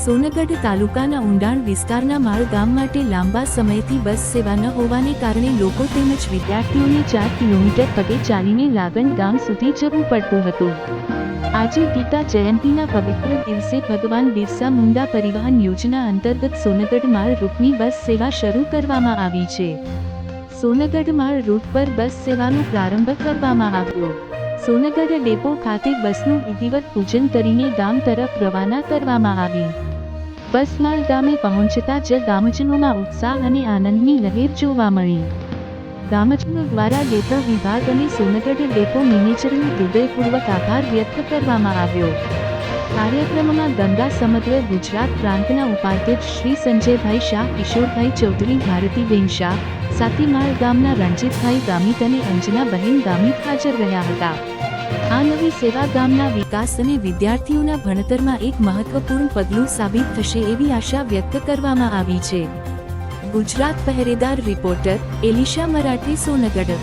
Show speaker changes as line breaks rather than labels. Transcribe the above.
સોનગઢ તાલુકાના ઊંડાણ વિસ્તારના માળ ગામ માટે લાંબા સમયથી બસ સેવા ન હોવાને કારણે લોકો તેમજ વિદ્યાર્થીઓને 4 કિલોમીટર પગે ચાલીને લાગણ ગામ સુધી જવું પડતું હતું. આજે ગીતા જયંતીના પવિત્ર દિવસે ભગવાન બિરસા મુંડા પરિવહન યોજના અંતર્ગત સોનગઢ માળ રૂટની બસ સેવા શરૂ કરવામાં આવી છે. સોનગઢ માળ રૂટ પર બસ સેવાનો પ્રારંભ કરવામાં આવ્યો. સોનગઢ ડેપો ખાતે બસનું વિધિવત પૂજન કરીને ગામ તરફ રવાના કરવામાં આવી. બસ માળ ગામે પહોંચતા જ ગામજનોમાં ઉત્સાહ અને આનંદની લહેર જોવા મળી. ગામજનો દ્વારા ડેપો વિભાગ અને સોનગઢ ડેપો મેનેજરનો હૃદયપૂર્વક આભાર વ્યક્ત કરવામાં આવ્યો. કાર્યક્રમમાં ગંગા સમગ્ર ગુજરાત પ્રાંતના ઉપાધ્યક્ષ શ્રી સંજયભાઈ શાહ, કિશોરભાઈ ચૌધરી, ભારતીબેન શાહ, સાતીમાળ ગામના રણજીતભાઈ ગામિત અને અંજનાબહેન ગામિત હાજર રહ્યા હતા. આ નવી સેવા ગામના વિકાસ અને વિદ્યાર્થીઓના ભણતરમાં એક મહત્વપૂર્ણ પગલું સાબિત થશે એવી આશા વ્યક્ત કરવામાં આવી છે. ગુજરાત પહેરેદાર રિપોર્ટર એલિશા મરાઠી, સોનગઢ.